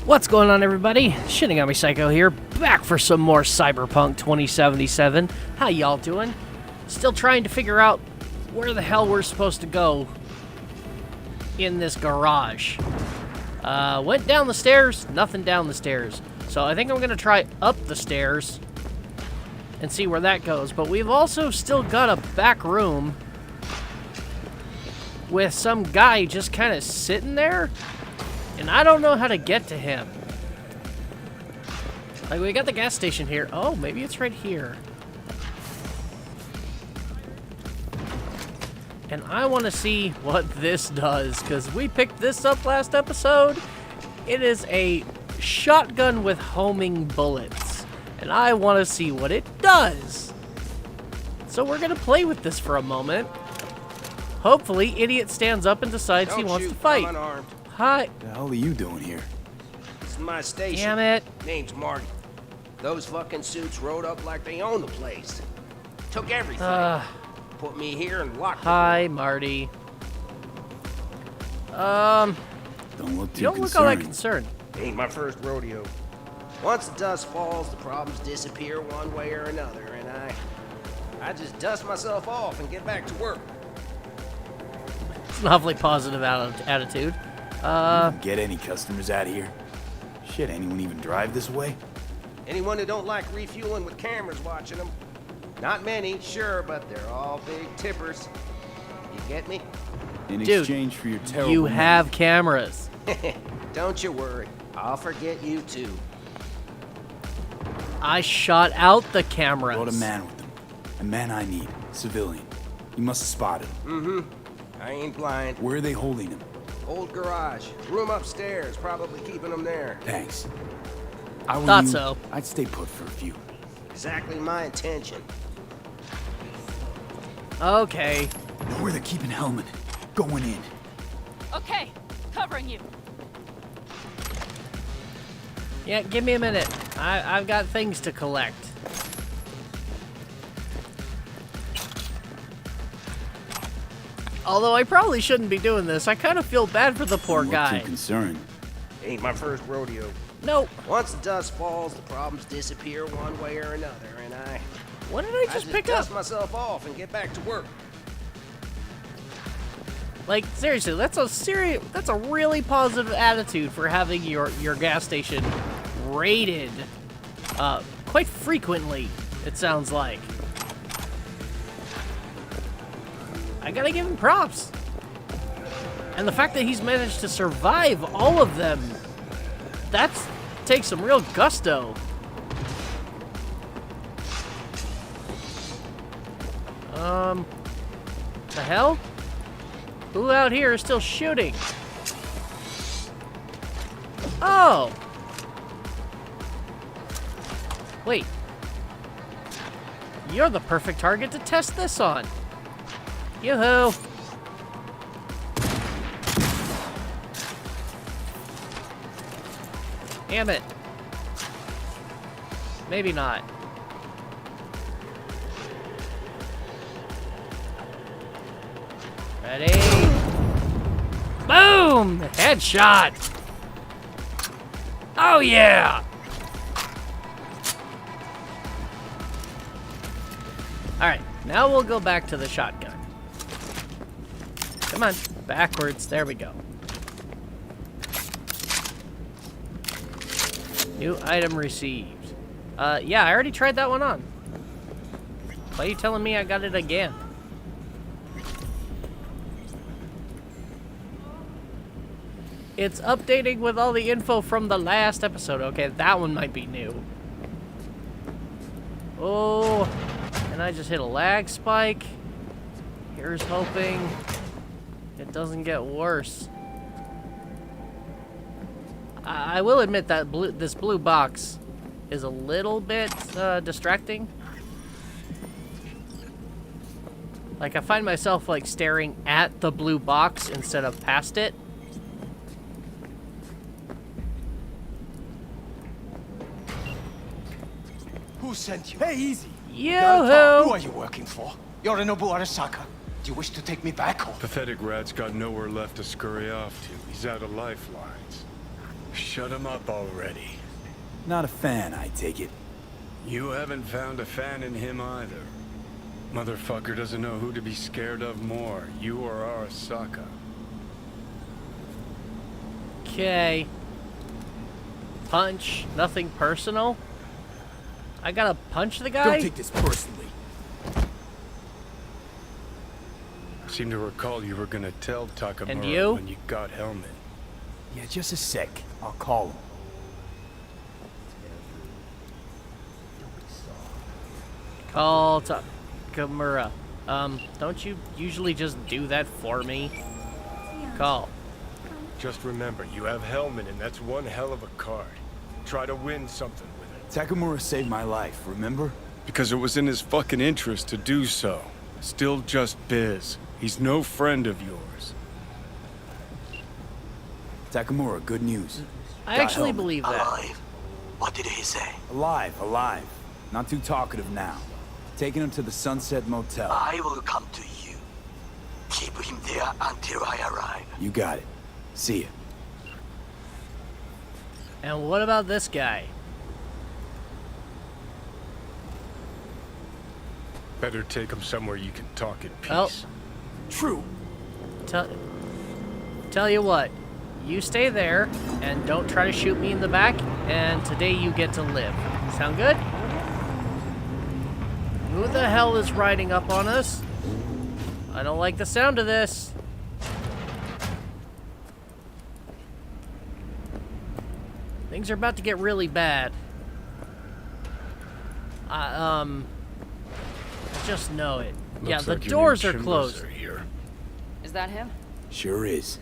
What's going on, everybody? Shinigami Psycho here, back for some more Cyberpunk 2077. How y'all doing? Still trying to figure out where the hell we're supposed to go in this garage. Went down the stairs, nothing down the stairs. So I think I'm gonna try up the stairs and see where that goes. But we've also still got a back room with some guy just kind of sitting there. And I don't know how to get to him. Like, we got the gas station here. Oh, maybe it's right here. And I want to see what this does, because we picked this up last episode. It is a shotgun with homing bullets. And I want to see what it does. So we're going to play with this for a moment. Hopefully, Idiot stands up and decides he wants to fight. I'm unarmed. Hi. The hell are you doing here? This is my station. Damn it. Name's Marty. Those fucking suits rode up like they own the place. Took everything. Put me here and locked me. Hi, Marty. Don't look too You don't look all that concerned. Ain't my first rodeo. Once the dust falls, the problems disappear one way or another, and I just dust myself off and get back to work. It's an awfully positive attitude. You don't get any customers out here. Shit, anyone even drive this way? Anyone who don't like refueling with cameras watching them. Not many, sure, but they're all big tippers. You get me? In Dude, exchange for your terrible You money. have cameras. Don't you worry. I'll forget you too. I shot out the cameras. Brought a man with them. A man I need. Civilian. You must have spotted him. I ain't blind. Where are they holding him? Old garage. Room upstairs. Probably keeping them there. Thanks. I were Thought you, so. I'd stay put for a few. Exactly my intention. Okay. Know where they're keeping Hellman. Going in. Okay, covering you. Yeah, give me a minute. I've got things to collect. Although I probably shouldn't be doing this. I kind of feel bad for the poor Don't look guy. too concerned. Ain't my first rodeo. Nope. Once the dust falls, the problems disappear one way or another, and I What did I just pick dust up? myself off and get back to work. Like, seriously, that's a really positive attitude for having your gas station raided quite frequently, it sounds like. I gotta give him props. And the fact that he's managed to survive all of them, that takes some real gusto. The hell? Who out here is still shooting? Oh! Wait. You're the perfect target to test this on. Yoo-hoo! Damn it. Maybe not. Ready? Boom! Headshot! Oh yeah! Alright, now we'll go back to the shotgun. Come on, backwards, there we go. New item received. Yeah, I already tried that one on. Why are you telling me I got it again? It's updating with all the info from the last episode. Okay, that one might be new. Oh, and I just hit a lag spike. Here's hoping it doesn't get worse. I will admit that this blue box is a little bit distracting. Like, I find myself, like, staring at the blue box instead of past it. Who sent you? Hey, easy. Who Yo-ho! are you working for? Yorinobu Arasaka. Do you wish to take me back home? Pathetic rat's got nowhere left to scurry off to. He's out of lifelines. Shut him up already. Not a fan, I take it. You haven't found a fan in him either. Motherfucker doesn't know who to be scared of more, you or Arasaka. Okay. Punch. Nothing personal. I gotta punch the guy? Don't take this personally. I seem to recall you were gonna tell And Takamura you? when you got Helmet. Yeah, just a sec. I'll call him. Call Takamura. Don't you usually just do that for me? Call. Just remember, you have Helmet and that's one hell of a card. Try to win something with it. Takamura saved my life, remember? Because it was in his fucking interest to do so. Still just biz. He's no friend of yours. Takamura, good news. I Got actually Helmet. believe that. Alive? What did he say? Alive, alive. Not too talkative now. Taking him to the Sunset Motel. I will come to you. Keep him there until I arrive. You got it. See ya. And what about this guy? Better take him somewhere you can talk in peace. Well, True. Tell you what. You stay there, and don't try to shoot me in the back, and today you get to live. Sound good? Who the hell is riding up on us? I don't like the sound of this. Things are about to get really bad. I just know it. Yeah, Looks the like your doors new are Chimbas closed. are here. Is that him? Sure is.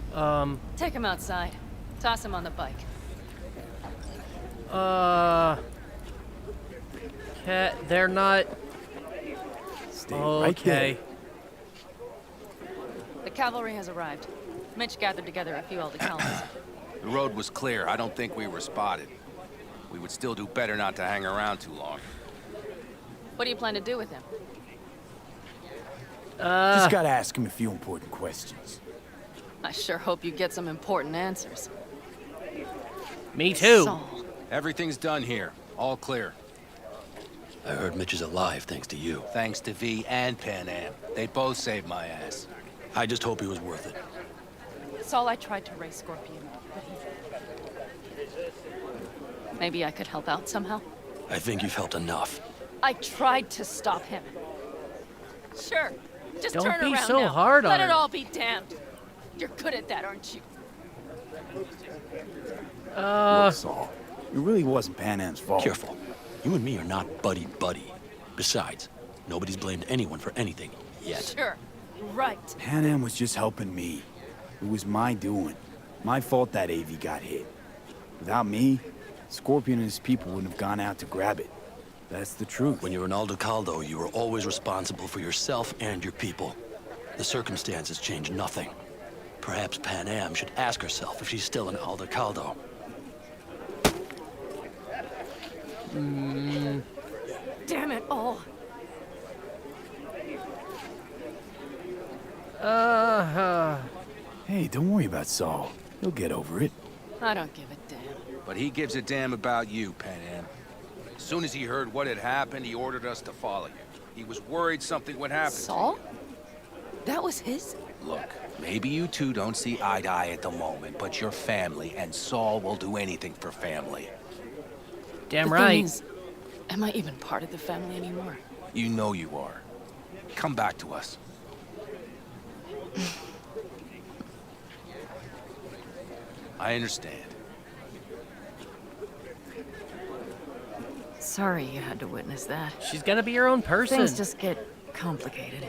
Take him outside. Toss him on the bike. They're not... Stay right there. Okay. The cavalry has arrived. Mitch gathered together a few Aldecalans. The road was clear. I don't think we were spotted. We would still do better not to hang around too long. What do you plan to do with him? Just gotta ask him a few important questions. I sure hope you get some important answers. Me too. Saul. Everything's done here. All clear. I heard Mitch is alive thanks to you. Thanks to V and Pan Am. They both saved my ass. I just hope he was worth it. Saul, I tried to raise Scorpion, but he... Maybe I could help out somehow? I think you've helped enough. I tried to stop him. Sure. Just Don't turn be around so now. hard on Let her. it all be damned. You're good at that, aren't you? Look, Saul, it really wasn't Pan Am's fault. Careful. You and me are not buddy-buddy. Besides, nobody's blamed anyone for anything yet. Sure. Right. Pan Am was just helping me. It was my doing. My fault that AV got hit. Without me, Scorpion and his people wouldn't have gone out to grab it. That's the truth. When you're an Aldecaldo, you are always responsible for yourself and your people. The circumstances change nothing. Perhaps Pan Am should ask herself if she's still an Aldecaldo. Damn it all. Hey, don't worry about Saul. He'll get over it. I don't give a damn. But he gives a damn about you, Pan Am. As soon as he heard what had happened, he ordered us to follow you. He was worried something would happen. Saul? That was his? Look, maybe you two don't see eye to eye at the moment, but you're family, and Saul will do anything for family. Damn The thing right. is, am I even part of the family anymore? You know you are. Come back to us. I understand. Sorry you had to witness that. She's gonna be her own person. Things just get complicated.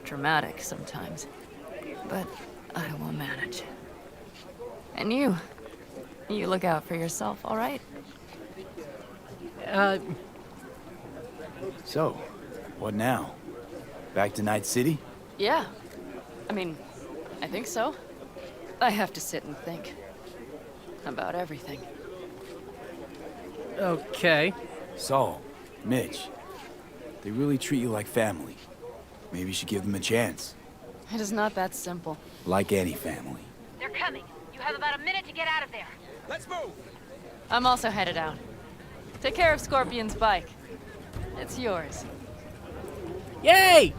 Dramatic sometimes. But I will manage. And you look out for yourself, all right? So, what now? Back to Night City? Yeah. I mean, I think so. I have to sit and think. About everything. Okay. Saul, Mitch, they really treat you like family. Maybe you should give them a chance. It is not that simple. Like any family. They're coming. You have about a minute to get out of there. Let's move! I'm also headed out. Take care of Scorpion's bike. It's yours. Yay!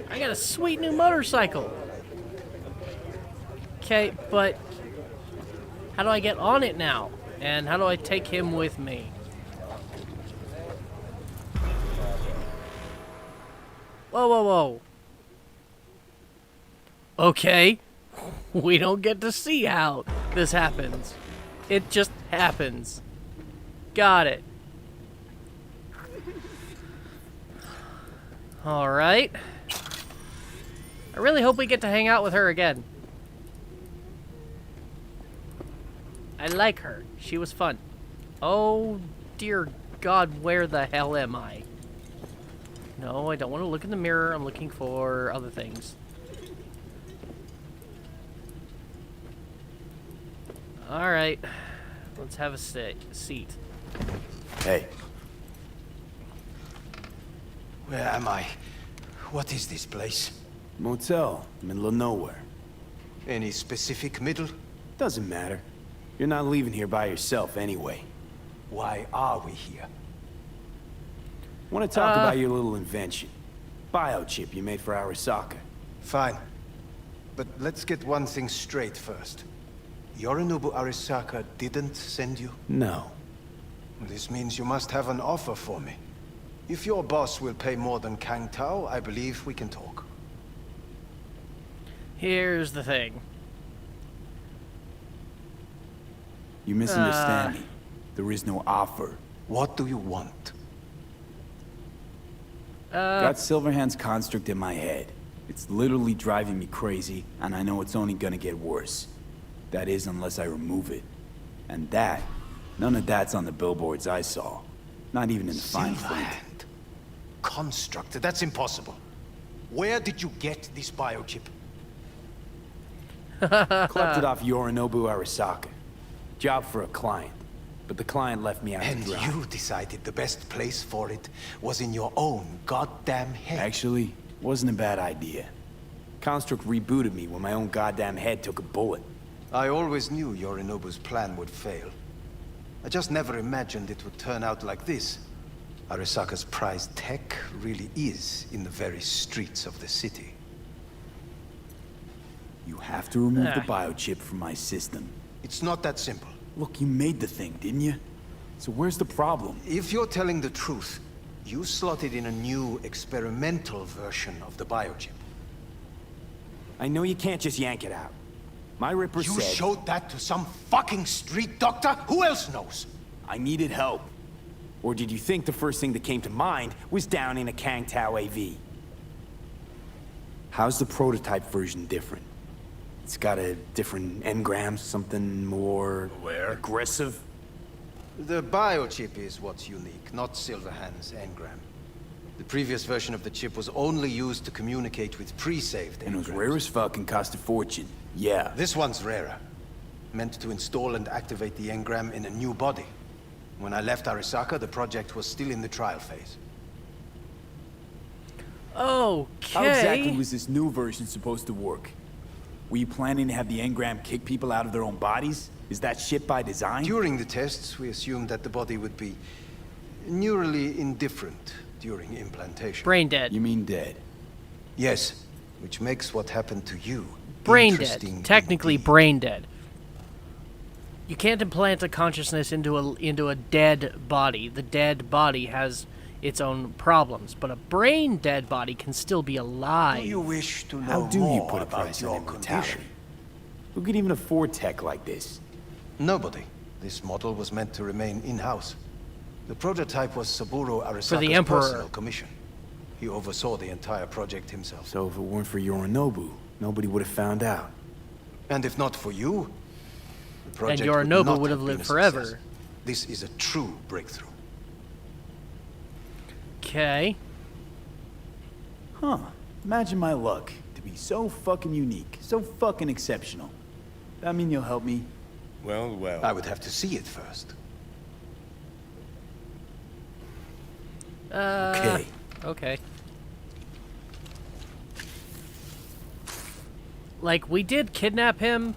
I got a sweet new motorcycle. Okay, but how do I get on it now? And how do I take him with me? Whoa, whoa, whoa. Okay. We don't get to see how this happens. It just happens. Got it. Alright. I really hope we get to hang out with her again. I like her. She was fun. Oh, dear God, where the hell am I? No, I don't want to look in the mirror. I'm looking for other things. Alright. Let's have a seat. Hey, Where am I? What is this place? motel, middle of nowhere. Any specific middle? Doesn't matter. You're not leaving here by yourself anyway. Why are we here? Want to talk about your little invention. Biochip you made for Arasaka. Fine. But let's get one thing straight first. Yorinobu Arasaka didn't send you? No. This means you must have an offer for me. If your boss will pay more than Kang Tao, I believe we can talk. Here's the thing. You misunderstand me. There is no offer. What do you want? Got Silverhand's construct in my head. It's literally driving me crazy, and I know it's only gonna get worse. That is, unless I remove it. And that, none of that's on the billboards I saw. Not even in the fine print. Silverhand. Construct? That's impossible. Where did you get this biochip? Clapped it off Yorinobu Arasaka. Job for a client. But the client left me out And to dry. you decided the best place for it was in your own goddamn head. Actually, wasn't a bad idea. Construct rebooted me when my own goddamn head took a bullet. I always knew Yorinobu's plan would fail. I just never imagined it would turn out like this. Arasaka's prized tech really is in the very streets of the city. You have to remove the biochip from my system. It's not that simple. Look, you made the thing, didn't you? So where's the problem? If you're telling the truth, you slotted in a new experimental version of the biochip. I know you can't just yank it out. My Ripper You said... showed that to some fucking street doctor? Who else knows? I needed help. Or did you think the first thing that came to mind was down in a Kang Tao AV? How's the prototype version different? It's got a different engram, something more... aggressive? The biochip is what's unique, not Silverhand's engram. The previous version of the chip was only used to communicate with pre-saved engrams. And it was rare as fuck and cost a fortune. Yeah. This one's rarer. Meant to install and activate the engram in a new body. When I left Arasaka, the project was still in the trial phase. Okay. How exactly was this new version supposed to work? Were you planning to have the engram kick people out of their own bodies? Is that shit by design? During the tests, we assumed that the body would be neurally indifferent during implantation. Brain dead. You mean dead? Yes, which makes what happened to you Brain interesting dead. Technically indeed. brain dead. You can't implant a consciousness into a dead body. The dead body has its own problems, but a brain dead body can still be alive. Do you wish to know How do you more put a about price on your immortality? condition? Who could even afford tech like this? Nobody. This model was meant to remain in-house. The prototype was Saburo Arasaka's For the Emperor. personal commission. He oversaw the entire project himself. So if it weren't for Yorinobu, nobody would have found out. And if not for you, the project Yorinobu not would have been lived a forever. success. This is a true breakthrough. Okay. Huh. Imagine my luck to be so fucking unique, so fucking exceptional. That mean you'll help me? Well, well. I would have to see it first. Okay. Okay. Like, we did kidnap him.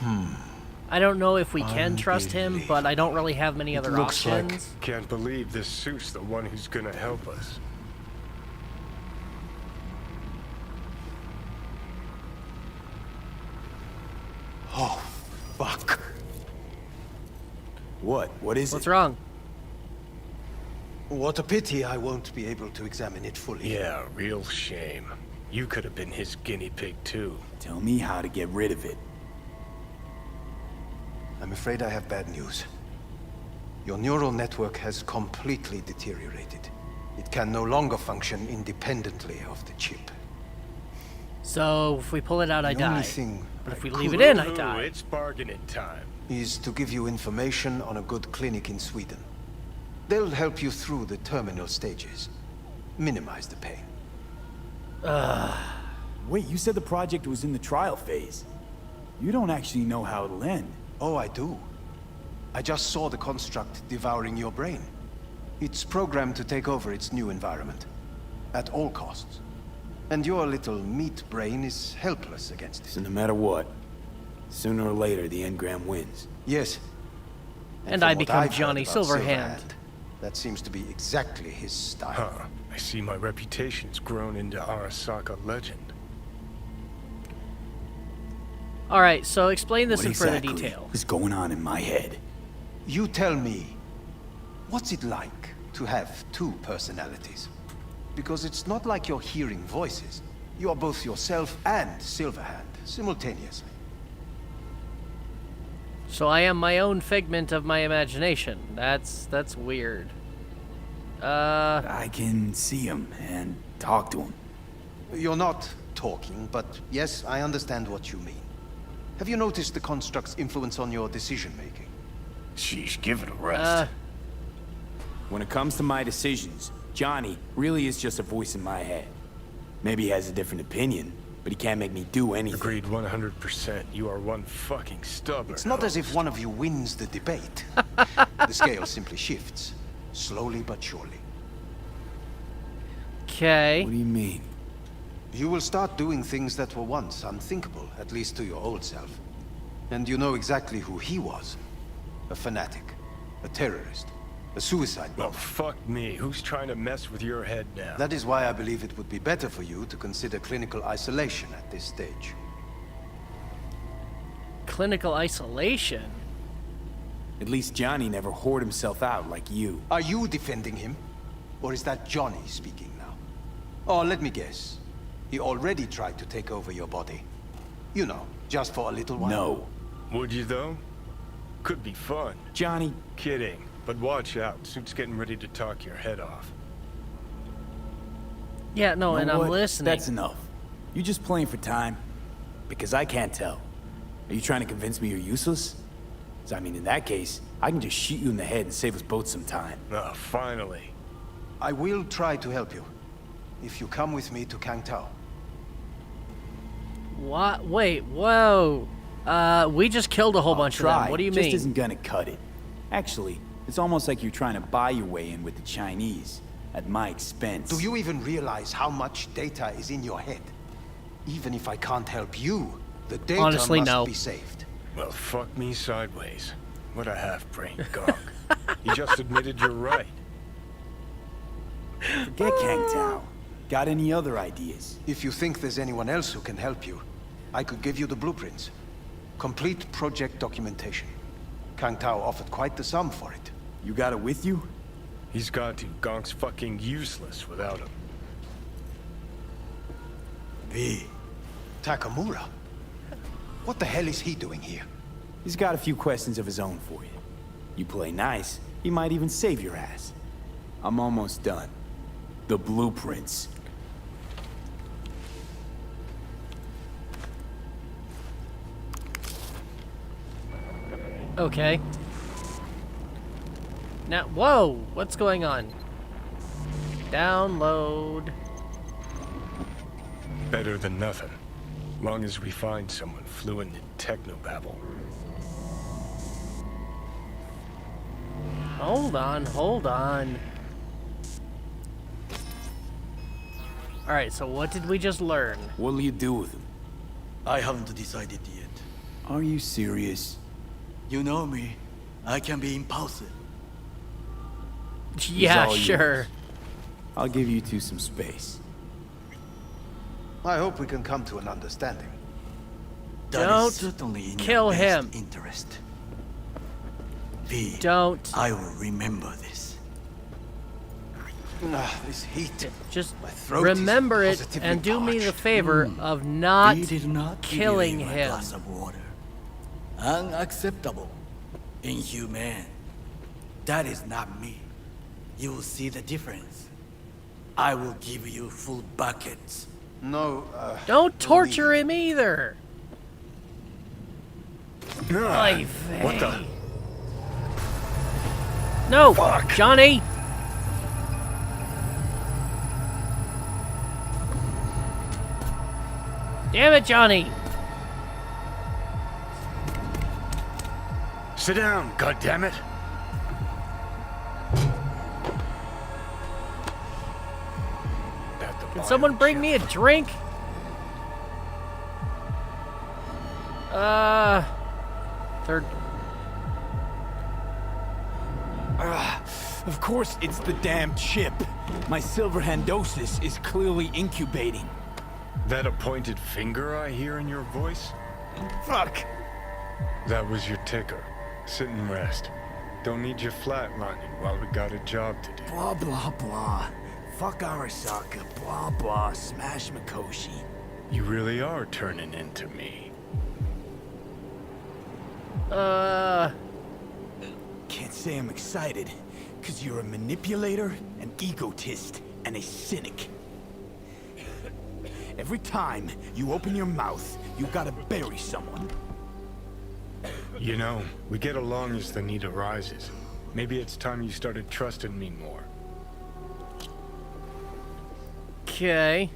I don't know if we can trust him, but I don't really have many other looks like- options. Can't believe this suit's the one who's gonna help us. Oh, fuck. What? What is What's it? wrong? What a pity I won't be able to examine it fully. Yeah, real shame. You could have been his guinea pig too. Tell me how to get rid of it. I'm afraid I have bad news. Your neural network has completely deteriorated. It can no longer function independently of the chip. So if we pull it out, I The only die. thing But if I we could leave it in, I Ooh, die. it's bargaining time. is to give you information on a good clinic in Sweden. They'll help you through the terminal stages. Minimize the pain. Wait, you said the project was in the trial phase. You don't actually know how it'll end. Oh, I do. I just saw the construct devouring your brain. It's programmed to take over its new environment. At all costs. And your little meat brain is helpless against So it. no matter what, sooner or later the engram wins. Yes. And from I what become I've heard Johnny about Silverhand. That seems to be exactly his style. Huh. I see my reputation's grown into Arasaka legend. Alright, so explain this What in further exactly detail. is going on in my head? You tell me, what's it like to have two personalities? Because it's not like you're hearing voices. You are both yourself and Silverhand, simultaneously. So I am my own figment of my imagination. That's weird. I can see him and talk to him. You're not talking, but yes, I understand what you mean. Have you noticed the construct's influence on your decision-making? Sheesh, give it a rest. When it comes to my decisions, Johnny really is just a voice in my head. Maybe he has a different opinion, but he can't make me do anything. Agreed 100%. You are one fucking stubborn. It's not as if one of you wins the debate. The scale simply shifts, slowly but surely. Okay. What do you mean? You will start doing things that were once unthinkable, at least to your old self. And you know exactly who he was. A fanatic, a terrorist, a suicide Well, bomber. fuck me. Who's trying to mess with your head now? That is why I believe it would be better for you to consider clinical isolation at this stage. Clinical isolation? At least Johnny never whored himself out like you. Are you defending him? Or is that Johnny speaking now? Oh, let me guess. He already tried to take over your body. You know, just for a little while. No. Would you, though? Could be fun. Johnny, Kidding. But watch out. Suit's getting ready to talk your head off. Yeah, no, you and know I'm what? listening. That's enough. You just playing for time? Because I can't tell. Are you trying to convince me you're useless? 'Cause I mean, in that case, I can just shoot you in the head and save us both some time. Ah, finally. I will try to help you. If you come with me to Kangtao. What? Wait, whoa. We just killed a whole bunch of them. What do you just mean? isn't gonna cut it. Actually, it's almost like you're trying to buy your way in with the Chinese at my expense. Do you even realize how much data is in your head? Even if I can't help you, the data Honestly, must no. be saved. Well, fuck me sideways. What a half-brain gunk. You just admitted you're right. Forget Kang Tao. Got any other ideas? If you think there's anyone else who can help you, I could give you the blueprints. Complete project documentation. Kangtao offered quite the sum for it. You got it with you? He's got to. Gonk's fucking useless without him. V. Takamura? What the hell is he doing here? He's got a few questions of his own for you. You play nice, he might even save your ass. I'm almost done. The blueprints. Okay. Now, whoa! What's going on? Download. Better than nothing. Long as we find someone fluent in technobabble. Hold on, hold on. Alright, so what did we just learn? What'll you do with him? I haven't decided yet. Are you serious? You know me. I can be impulsive. Yeah, all sure. yours. I'll give you two some space. I hope we can come to an understanding. That Don't is certainly in kill your best him. interest. V, Don't. I will remember this. This heat. Just My throat remember is it positively and do me the parched. favor of not V did not give killing you a him. glass of water. Unacceptable. Inhumane. That is not me. You will see the difference. I will give you full buckets. No, Don't torture him either. Ay, What the? No, Johnny. Damn it, Johnny. Sit down, goddammit. Can someone bring me a drink? Third. Of course it's the damn chip. My silverhandosis is clearly incubating. That appointed finger I hear in your voice? Fuck! That was your ticker. Sit and rest. Don't need you flatlining while we got a job to do. Blah, blah, blah. Fuck Arasaka. Blah, blah. Smash Mikoshi. You really are turning into me. Can't say I'm excited, because you're a manipulator, an egotist, and a cynic. Every time you open your mouth, you gotta bury someone. You know, we get along as the need arises. Maybe it's time you started trusting me more. Okay.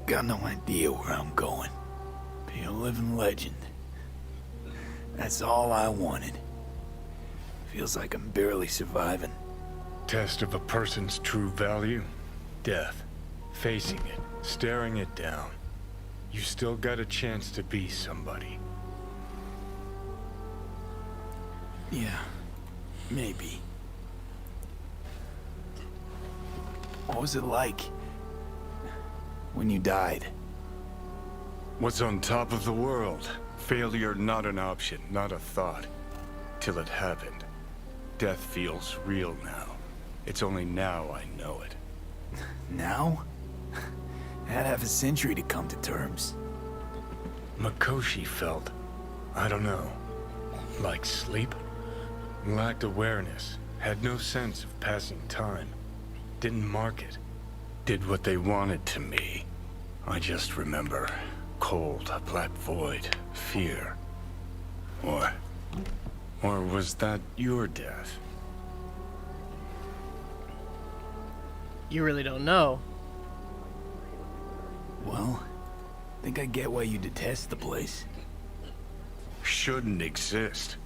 Got no idea where I'm going. Be a living legend. That's all I wanted. Feels like I'm barely surviving. Test of a person's true value? Death. Facing it. Staring it down. You still got a chance to be somebody. Yeah, maybe. What was it like when you died? What's on top of the world? Failure not an option, not a thought. Till it happened. Death feels real now. It's only now I know it. Now? Had half a century to come to terms. Mikoshi felt, I don't know, like sleep? Lacked awareness, had no sense of passing time. Didn't mark it. Did what they wanted to me. I just remember cold, a black void, fear. Or was that your death? You really don't know. Well, I think I get why you detest the place. Shouldn't exist.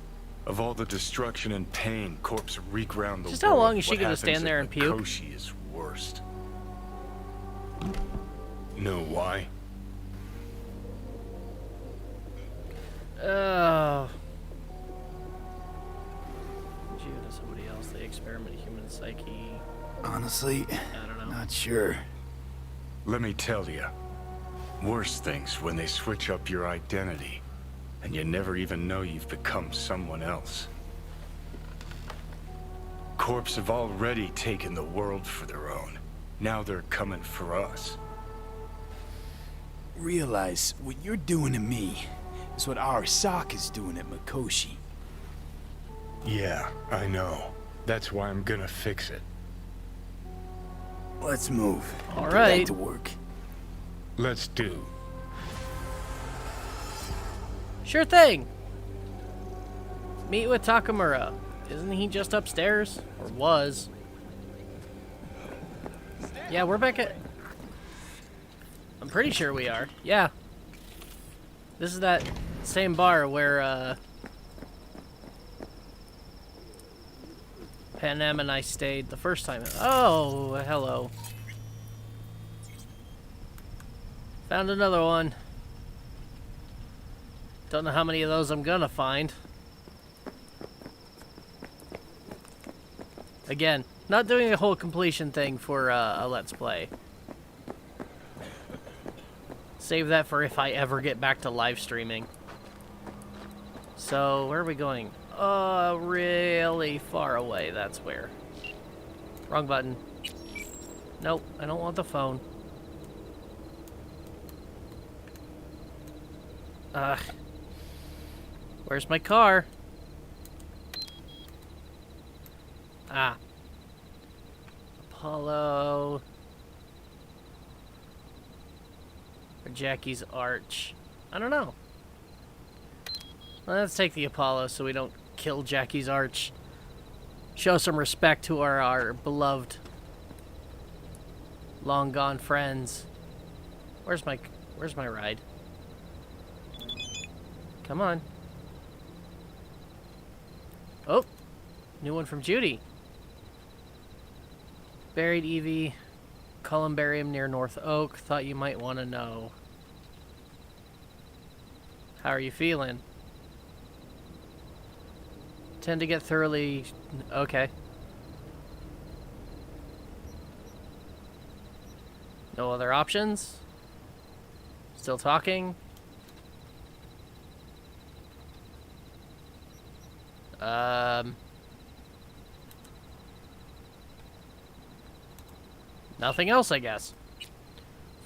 Of all the destruction and pain corpse wreak round the Just world, how long is she what gonna happens stand there at and puke? Mikoshi is worst. Know why? Oh. Due to somebody else, they experiment human psyche. Honestly, I don't know. not sure. Let me tell you. Worse things when they switch up your identity, and you never even know you've become someone else. Corps have already taken the world for their own. Now they're coming for us. Realize what you're doing to me is what Arasaka's doing at Mikoshi. Yeah, I know. That's why I'm gonna fix it. Let's move. All Get right. back to work. Let's do. Sure thing. Meet with Takamura. Isn't he just upstairs? Or was? Yeah, we're back at... I'm pretty sure we are. Yeah. This is that same bar where, Panam and I stayed the first time. Oh, hello. Found another one. Don't know how many of those I'm gonna find. Again, not doing a whole completion thing for a Let's Play. Save that for if I ever get back to live streaming. So, where are we going? Really far away, that's where. Wrong button. Nope, I don't want the phone. Ugh. Where's my car? Ah. Apollo. Or Jackie's Arch. I don't know. Let's take the Apollo so we don't kill Jackie's Arch. Show some respect to our beloved, long gone friends. Where's my ride? Come on. Oh, new one from Judy. Buried Evie, columbarium near North Oak. Thought you might want to know. How are you feeling? Tend to get thoroughly... Okay. No other options? Still talking? Nothing else, I guess.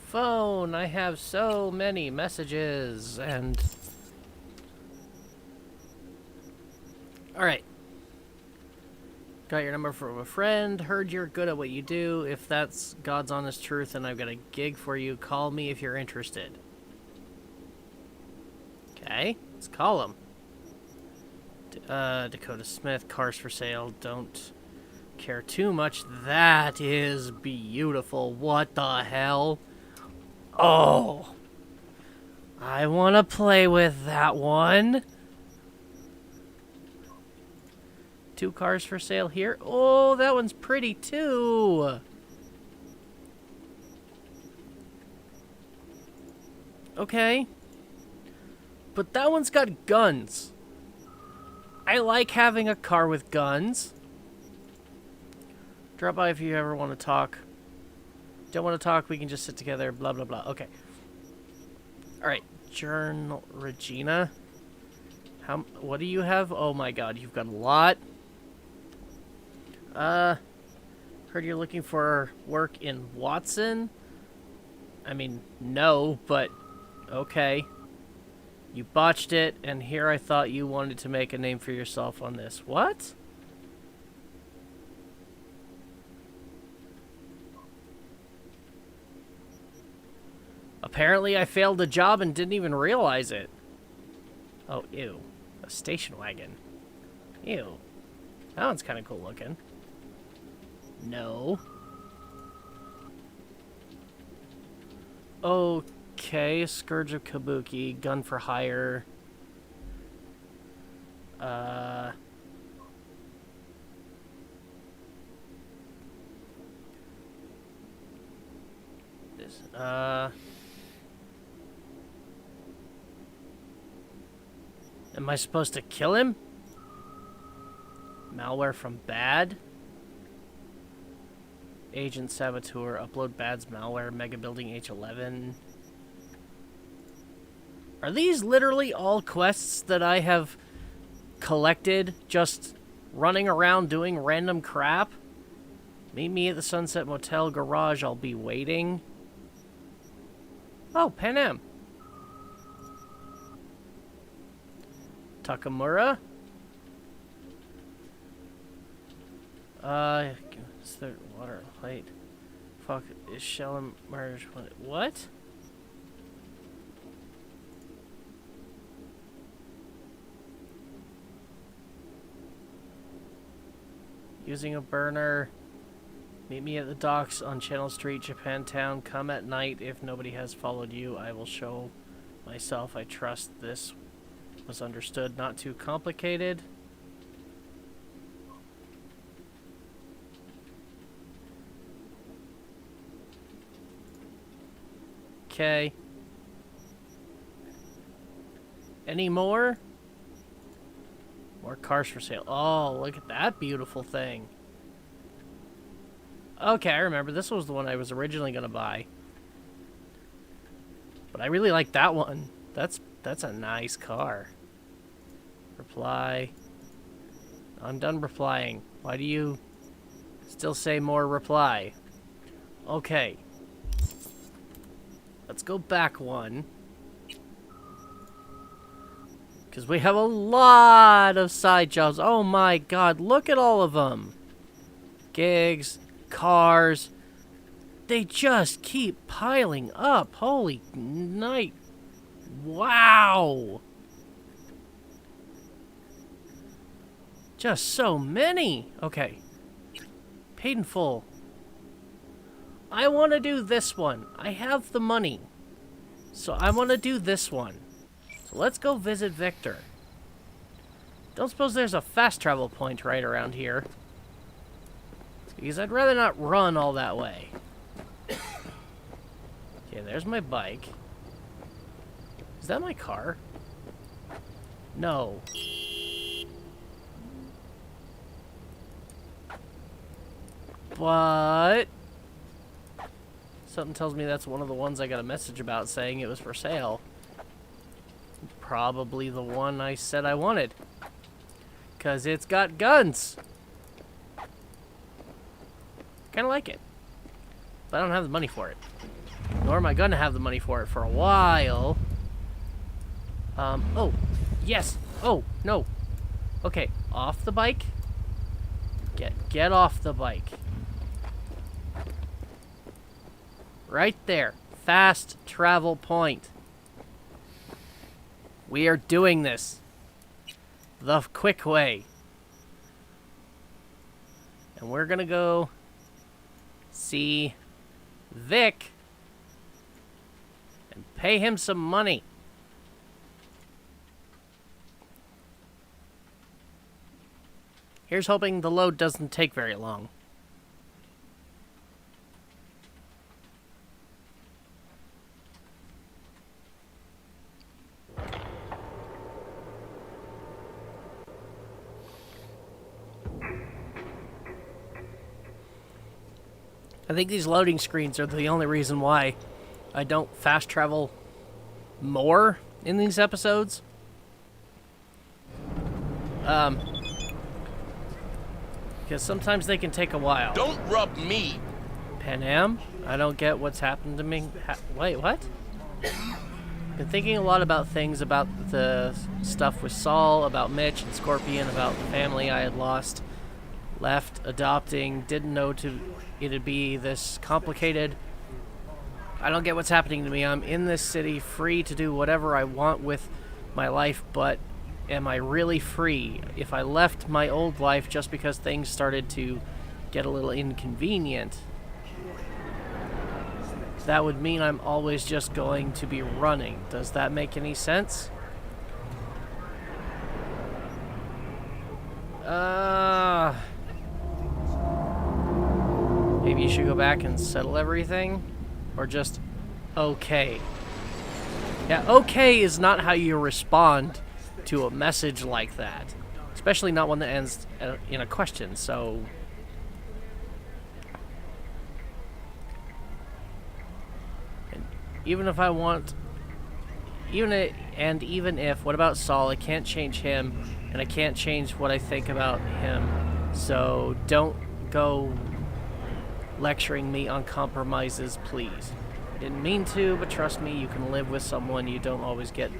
Phone, I have so many messages and... Alright. Got your number from a friend. Heard you're good at what you do. If that's God's honest truth and I've got a gig for you, call me if you're interested. Okay, let's call him. Dakota Smith, cars for sale. Don't care too much. That is beautiful. What the hell? Oh. I want to play with that one. 2 cars for sale here. Oh, that one's pretty too. Okay. But that one's got guns. I like having a car with guns. Drop by if you ever want to talk. Don't want to talk, we can just sit together, blah, blah, blah. Okay. Alright. Journal Regina. What do you have? Oh my god, you've got a lot. Heard you're looking for work in Watson. I mean, no, but okay. You botched it, and here I thought you wanted to make a name for yourself on this. What? Apparently I failed the job and didn't even realize it. Oh, ew. A station wagon. Ew. That one's kind of cool looking. No. Okay, Scourge of Kabuki, gun for hire. Am I supposed to kill him? Malware from Bad? Agent Saboteur, upload Bad's malware, Mega Building H11. Are these literally all quests that I have collected just running around doing random crap? Meet me at the Sunset Motel garage, I'll be waiting. Oh, Pan Am. Takamura? Is there water light? Fuck, is shell and merge? What? Using a burner. Meet me at the docks on Channel Street, Japantown. Come at night if nobody has followed you. I will show myself. I trust this was understood. Not too complicated. Okay. Any more? More cars for sale. Oh, look at that beautiful thing. Okay, I remember. This was the one I was originally going to buy. But I really like that one. That's a nice car. Reply. I'm done replying. Why do you still say more reply? Okay. Let's go back one. Because we have a lot of side jobs. Oh my god, look at all of them. Gigs, cars. They just keep piling up. Holy night. Wow. Just so many. Okay. Paid in full. I want to do this one. I have the money. So I want to do this one. So let's go visit Victor. Don't suppose there's a fast travel point right around here. Because I'd rather not run all that way. Okay, there's my bike. Is that my car? No. But something tells me that's one of the ones I got a message about saying it was for sale. Probably the one I said I wanted. 'Cause it's got guns. Kinda like it. But I don't have the money for it. Nor am I gonna have the money for it for a while. Oh. Yes. Oh, no. Okay, off the bike. Get off the bike. Right there. Fast travel point. We are doing this the quick way. And we're gonna go see Vic and pay him some money. Here's hoping the load doesn't take very long. I think these loading screens are the only reason why I don't fast travel more in these episodes. Because sometimes they can take a while. Don't rub me. Pan Am? I don't get what's happened to me. Wait, what? Been thinking a lot about things, about the stuff with Saul, about Mitch and Scorpion, about the family I had lost, left, adopting, didn't know it'd be this complicated. I don't get what's happening to me. I'm in this city, free to do whatever I want with my life, but am I really free? If I left my old life just because things started to get a little inconvenient, that would mean I'm always just going to be running. Does that make any sense? Maybe you should go back and settle everything? Or just, okay. Yeah, okay is not how you respond to a message like that. Especially not one that ends in a question, so... And even if I want... even if, what about Saul? I can't change him, and I can't change what I think about him. So don't go lecturing me on compromises, please. I didn't mean to, but trust me, you can live with someone you don't always get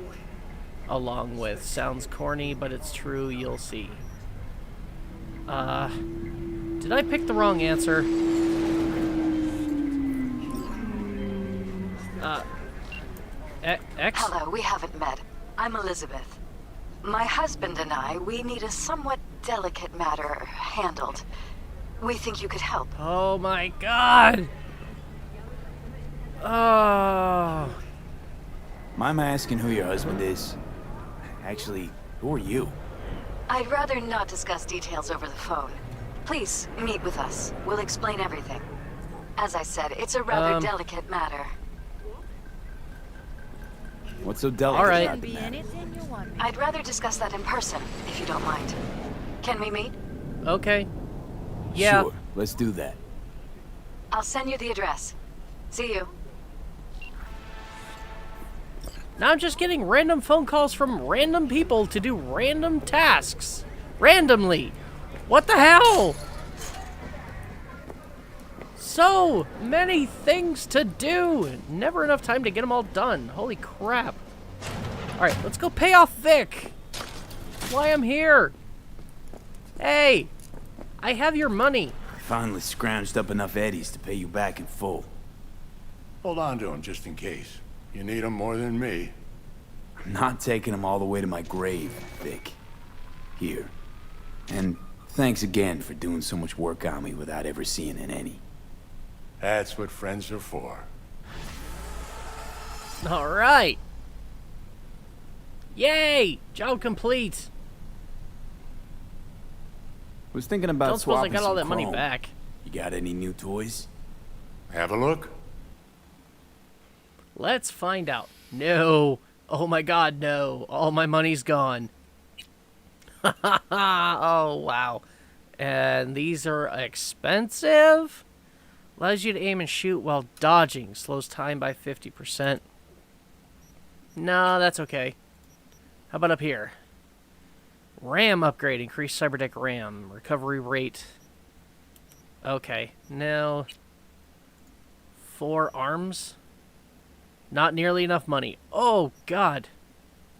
along with. Sounds corny, but it's true, you'll see. Did I pick the wrong answer? X? Hello, we haven't met. I'm Elizabeth. My husband and I, we need a somewhat delicate matter handled. We think you could help. Oh my god! Oh. Mind my asking who your husband is? Actually, who are you? I'd rather not discuss details over the phone. Please, meet with us. We'll explain everything. As I said, it's a rather delicate matter. What's so delicate All right. about the matter? I'd rather discuss that in person, if you don't mind. Can we meet? Okay. Yeah. Sure, let's do that. I'll send you the address. See you. Now I'm just getting random phone calls from random people to do random tasks. Randomly. What the hell? So many things to do. Never enough time to get them all done. Holy crap. Alright, let's go pay off Vic. That's why I'm here. Hey, I have your money. I finally scrounged up enough eddies to pay you back in full. Hold on to him just in case. You need him more than me. I'm not taking them all the way to my grave, Vic. Here. And thanks again for doing so much work on me without ever seeing an any. That's what friends are for. Alright. Yay! Job complete. Was thinking about Don't suppose I swapping got all some that money chrome. back. You got any new toys? Have a look. Let's find out. No. Oh my god, no. All my money's gone. Oh, wow. And these are expensive? Allows you to aim and shoot while dodging. Slows time by 50%. No, that's okay. How about up here? RAM upgrade. Increased cyberdeck RAM. Recovery rate. Okay. Now, 4 arms. Not nearly enough money. Oh, God.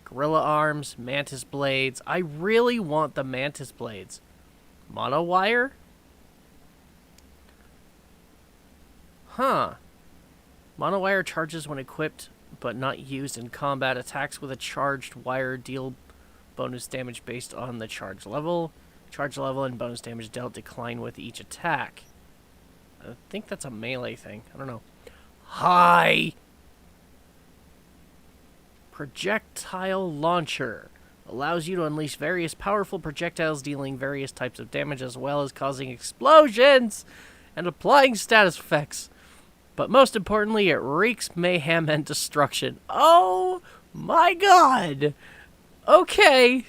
Gorilla arms, mantis blades. I really want the mantis blades. Monowire? Huh. Monowire charges when equipped, but not used in combat. Attacks with a charged wire deal bonus damage based on the charge level. Charge level and bonus damage dealt decline with each attack. I think that's a melee thing. I don't know. Hi! Projectile launcher. Allows you to unleash various powerful projectiles dealing various types of damage as well as causing explosions and applying status effects. But most importantly, it wreaks mayhem and destruction. Oh my god! Okay,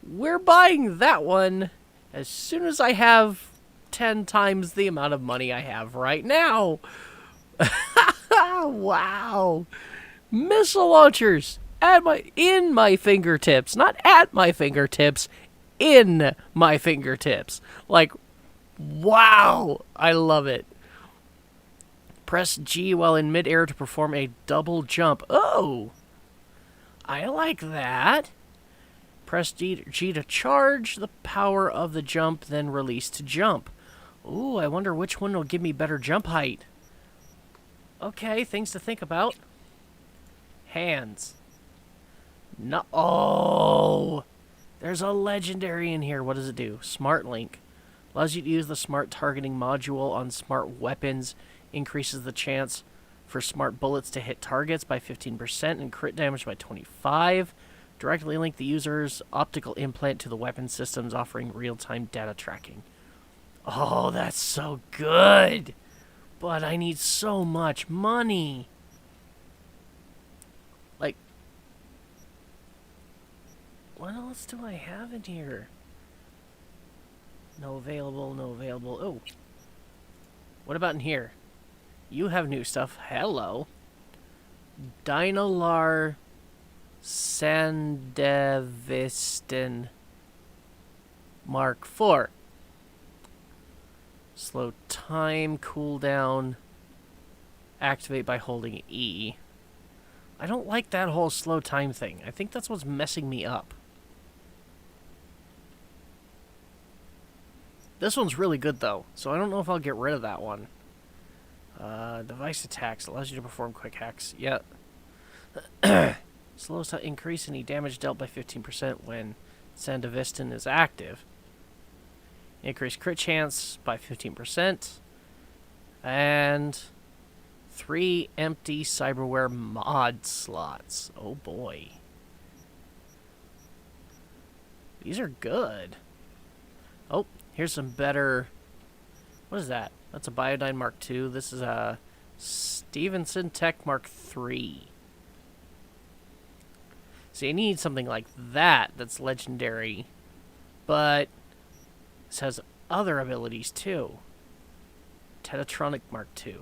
we're buying that one as soon as I have 10 times the amount of money I have right now. Wow! Missile launchers! In my fingertips. Not at my fingertips. In my fingertips. Like, wow! I love it. Press G while in midair to perform a double jump. Oh! I like that. Press G to charge the power of the jump, then release to jump. Ooh, I wonder which one will give me better jump height. Okay, things to think about. Hands. No. Oh! There's a legendary in here. What does it do? Smart Link. Allows you to use the smart targeting module on smart weapons. Increases the chance for smart bullets to hit targets by 15% and crit damage by 25%. Directly link the user's optical implant to the weapon systems, offering real-time data tracking. Oh, that's so good! But I need so much money. Like, what else do I have in here? No available, no available. Oh. What about in here? You have new stuff. Hello. Dynalar Sandevisten Mark IV. Slow time, cooldown. Activate by holding E. I don't like that whole slow time thing. I think that's what's messing me up. This one's really good, though, so I don't know if I'll get rid of that one. Device attacks. Allows you to perform quick hacks. Yeah. Slows to increase any damage dealt by 15% when Sandevistan is active. Increase crit chance by 15%. And 3 empty cyberware mod slots. Oh boy. These are good. Oh, here's some better... What is that? That's a Biodyne Mark II. This is a Stevenson Tech Mark III. See, I need something like that that's legendary. But this has other abilities too. Pt.34 Mark II.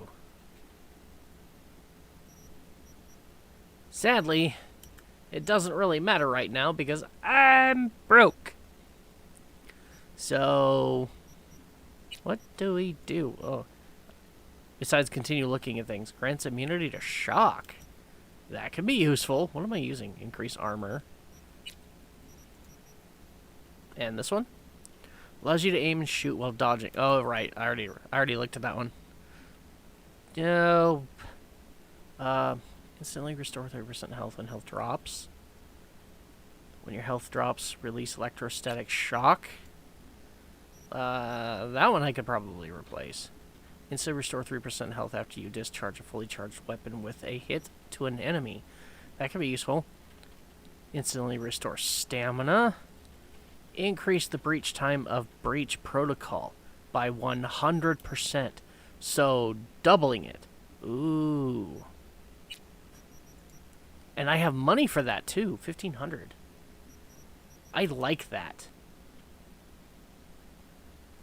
Sadly, it doesn't really matter right now because I'm broke. So, what do we do? Oh, besides continue looking at things. Grants immunity to shock. That could be useful. What am I using? Increase armor. And this one? Allows you to aim and shoot while dodging. Oh, right. I already looked at that one. No. Instantly restore 30% health when health drops. When your health drops, release electrostatic shock. That one I could probably replace. Instantly restore 3% health after you discharge a fully charged weapon with a hit to an enemy. That could be useful. Instantly restore stamina. Increase the breach time of breach protocol by 100%. So, doubling it. Ooh. And I have money for that, too. 1,500. I like that.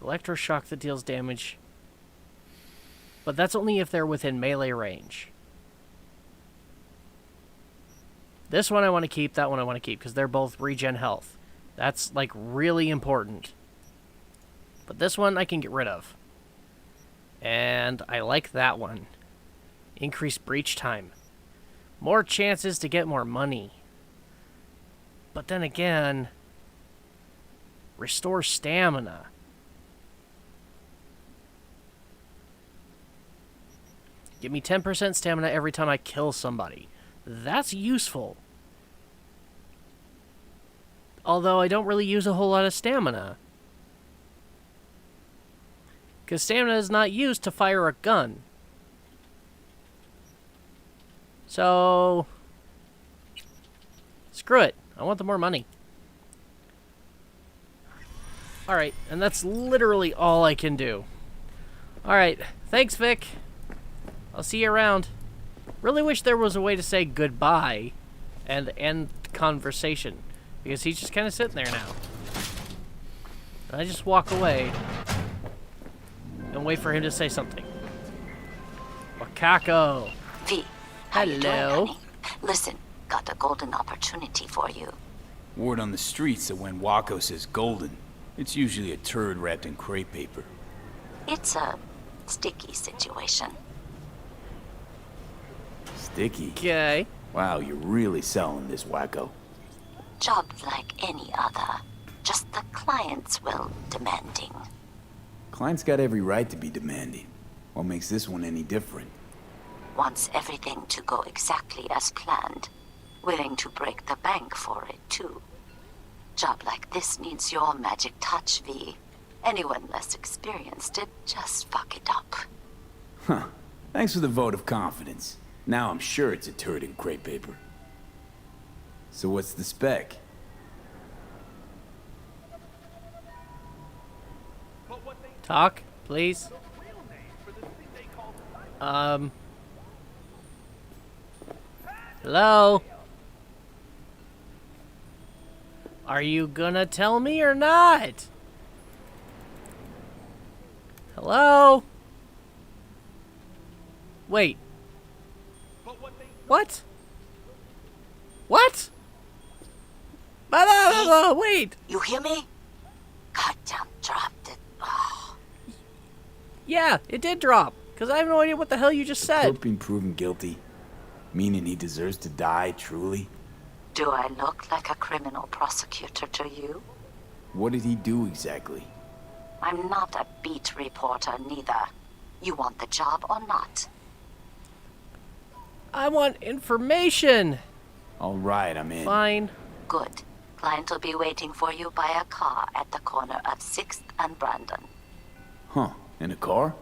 Electroshock that deals damage. But that's only if they're within melee range. This one I want to keep, that one I want to keep, because they're both regen health. That's, like, really important. But this one I can get rid of. And I like that one. Increase breach time. More chances to get more money. But then again, restore stamina. Give me 10% stamina every time I kill somebody. That's useful. Although I don't really use a whole lot of stamina. Because stamina is not used to fire a gun. So, screw it. I want the more money. Alright, and that's literally all I can do. Alright, thanks, Vic. I'll see you around. Really wish there was a way to say goodbye and end the conversation. Because he's just kind of sitting there now. And I just walk away and wait for him to say something. Wakako. V. How you doing, Hello. honey? Listen, got a golden opportunity for you. Word on the streets that when Wako says golden, it's usually a turd wrapped in crepe paper. It's a sticky situation. Sticky? Okay. Wow, you're really selling this, Wacko. Job like any other. Just the clients, well, demanding. Client's got every right to be demanding. What makes this one any different? Wants everything to go exactly as planned. Willing to break the bank for it, too. Job like this needs your magic touch, V. Anyone less experienced it, just fuck it up. Huh. Thanks for the vote of confidence. Now I'm sure it's a turd in crepe paper. So what's the spec? Talk, please. Hello? Are you gonna tell me or not? Hello? Wait. What? What? Wait. You hear me? Goddamn dropped it. Oh. Yeah, it did drop. Because I have no idea what the hell you just said. Court being proven guilty? Meaning he deserves to die, truly? Do I look like a criminal prosecutor to you? What did he do exactly? I'm not a beat reporter, neither. You want the job or not? I want information. All right, I'm in. Fine. Good. Client will be waiting for you by a car at the corner of 6th and Brandon. Huh. In a car?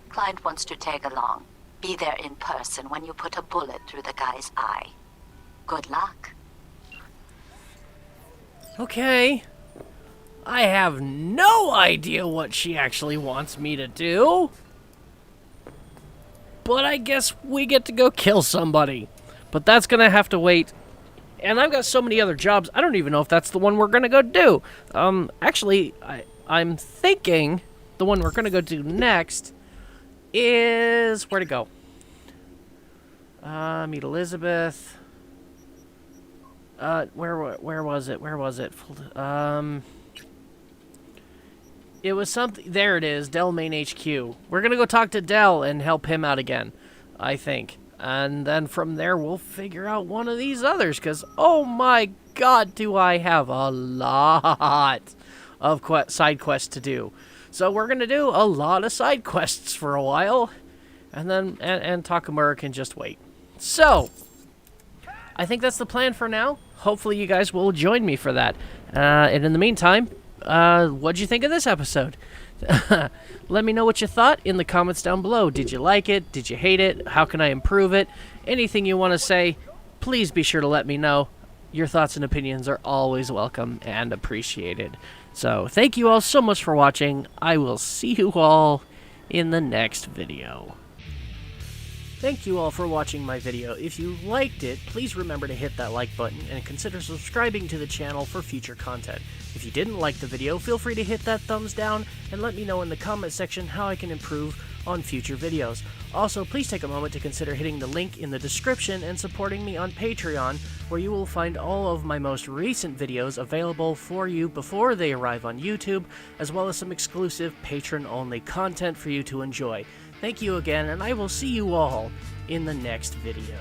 Client wants to tag along. Be there in person when you put a bullet through the guy's eye. Good luck. Okay. I have no idea what she actually wants me to do. But I guess we get to go kill somebody. But that's gonna have to wait And I've got so many other jobs, I don't even know if that's the one we're going to go do. Actually, I'm thinking the one we're going to go do next is... Where to go? Meet Elizabeth. Where was it? Where was it? It was something... There it is, Dell Main HQ. We're going to go talk to Dell and help him out again, I think. And then from there, we'll figure out one of these others, because, oh my god, do I have a lot of side quests to do. So we're going to do a lot of side quests for a while, and then and Takamura can just wait. So, I think that's the plan for now. Hopefully you guys will join me for that. And in the meantime, what'd you think of this episode? Let me know what you thought in the comments down below. Did you like it? Did you hate it? How can I improve it? Anything you want to say, please be sure to let me know. Your thoughts and opinions are always welcome and appreciated. So, thank you all so much for watching. I will see you all in the next video. Thank you all for watching my video. If you liked it, please remember to hit that like button and consider subscribing to the channel for future content. If you didn't like the video, feel free to hit that thumbs down and let me know in the comment section how I can improve on future videos. Also, please take a moment to consider hitting the link in the description and supporting me on Patreon, where you will find all of my most recent videos available for you before they arrive on YouTube, as well as some exclusive patron-only content for you to enjoy. Thank you again, and I will see you all in the next video.